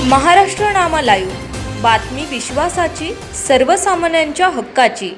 महाराष्ट्र नामा live, बातमी विश्वासाची, सर्वसामान्यांच्या हक्काची।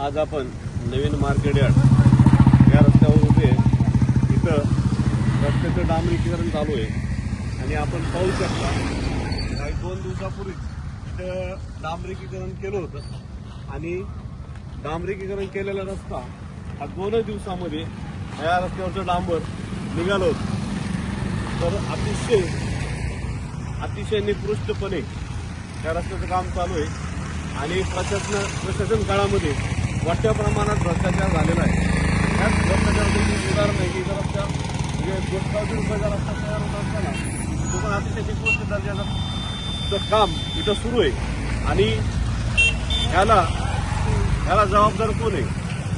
आज आपण नवीन मार्केट यार्ड या रस्त्यावर उभे आहे। इथं रस्त्याचं डांबरीकरण चालू आहे आणि आपण पाहू शकता काही 2 दिवसापूर्वी इथं डांबरीकरण केलं होतं आणि डांबरीकरण केलेला रस्ता हा 2 दिवसामध्ये या रस्त्यावरचं डांबर निघालं होतं। तर अतिशय निकृष्टपणे या रस्त्याचं काम चालू आहे आणि प्रशासन काळामध्ये मोठ्या प्रमाणात भ्रष्टाचार झालेला आहे। याच भ्रष्टाचाराचं उदाहरण आहे की जर रस्ता रुपयाचा रस्ता तयार होत असताना तो पण अतिशय निकृष्ट दर्जाचं काम इथं सुरू आहे आणि ह्याला जबाबदार कोण आहे?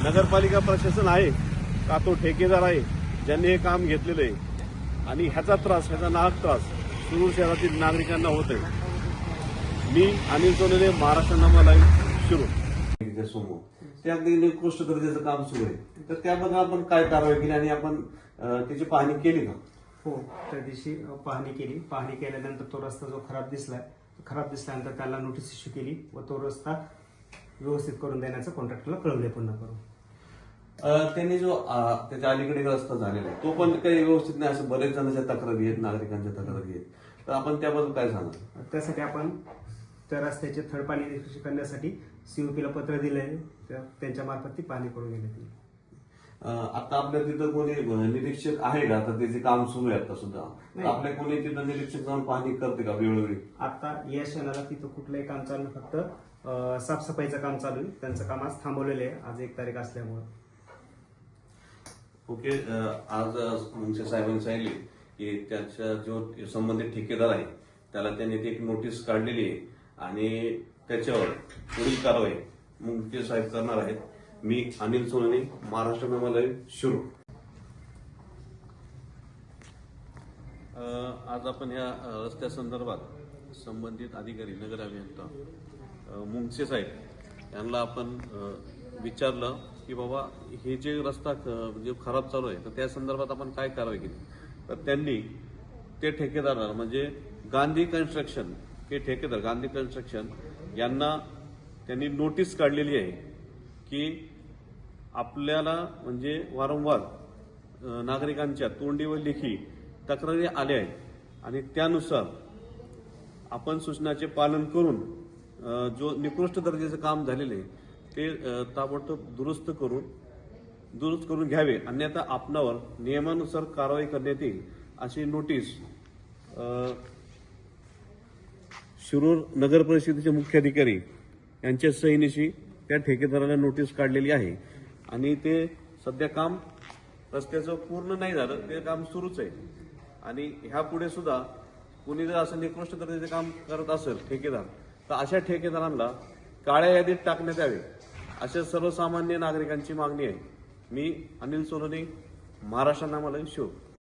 नगरपालिका प्रशासन आहे का तो ठेकेदार आहे ज्यांनी हे काम घेतलेलं आहे? आणि ह्याचा नाहक त्रास शिरूर शहरातील नागरिकांना होत आहे। मी अनिल सोनवणे, महाराष्ट्र नामा लाईव्ह, शिरूर। समोर ते अगदी निकृष्ट दर्जाचं काम सुरू आहे, तर त्याबद्दल आपण काय कारवाई केली आणि आपण त्याची पाहणी केली का? हो, त्या दिवशी पाहणी केल्यानंतर तो रस्ता जो खराब दिसल्यानंतर त्याला नोटीस इश्यू केली व तो रस्ता व्यवस्थित करून देण्याचं कॉन्ट्रॅक्टरला कळवले पुन्हा करून। त्यांनी जो त्याच्या अलीकडे रस्ता झालेला आहे तो पण काही व्यवस्थित नाही असं बरेच जणांच्या तक्रारी आहेत, नागरिकांच्या तक्रारी आहेत, तर आपण त्याबद्दल काय सांगा? त्यासाठी आपण त्या रस्त्याचे थर्ड पाणी निरीक्षण करण्यासाठी सीओपीला पत्र दिले, त्यांच्या मार्फत ती पाहणी करून गेली। आता आपल्या तिथं कोणी निरीक्षक आहे का? आता त्याचे काम सुरू आहे आता सुद्धा, तर आपल्या कोणी तिथं निरीक्षक जाऊन पाहणी करते का वेळोवेळी? आता या क्षणाला तिथं कुठलंही काम चालू नाही, फक्त साफसफाईचं काम चालू आहे। त्यांचं काम आज थांबवलेलं आहे, आज 1 तारीख असल्यामुळे। ओके, आज मुंगसे साहेबांनी सांगितले की त्याच्या जो संबंधित ठेकेदार आहे त्याला त्यांनी एक नोटीस काढलेली आहे आणि त्याच्यावर पुढील कारवाई मुंगसे साहेब करणार आहेत। मी अनिल सोनवणे, महाराष्ट्र नामा लाईव्ह, शिरूर। आज आपण या रस्त्यासंदर्भात संबंधित अधिकारी, नगर अभियंता मुंगसे साहेब यांना आपण विचारलं की बाबा हे जे रस्ता जे खराब चालू आहे तर त्या संदर्भात आपण काय कारवाई केली, तर त्यांनी ते ठेकेदाराला म्हणजे गांधी कन्स्ट्रक्शन हे ठेकेदार गांधी कन्स्ट्रक्शन यांना त्यांनी नोटीस काढलेली आहे की आपल्याला म्हणजे वारंवार नागरिकांच्या तोंडी व लेखी तक्रारी आल्या आहेत आणि त्यानुसार आपण सूचनाचे पालन करून जो निकृष्ट दर्जाचं काम झालेलं आहे ते ताबडतोब दुरुस्त करून घ्यावे, अन्यथा आपणावर नियमानुसार कारवाई करण्यात येईल अशी नोटीस शिरूर नगर परिषदेचे मुख्याधिकारी यांच्या सहीनिशी त्या ठेकेदाराला नोटीस काढलेली आहे आणि ते सध्या काम रस्त्याचं पूर्ण नाही झालं, ते काम सुरूच आहे आणि ह्यापुढे सुद्धा कोणी जर असं निकृष्ट दर्जाचे काम करत असेल ठेकेदार, तर अशा ठेकेदारांना काळ्या यादीत टाकण्यात यावे अशा सर्वसामान्य नागरिकांची मागणी आहे। मी अनिल सोनवणे, महाराष्ट्र नामा लाईव्ह, शिरूर।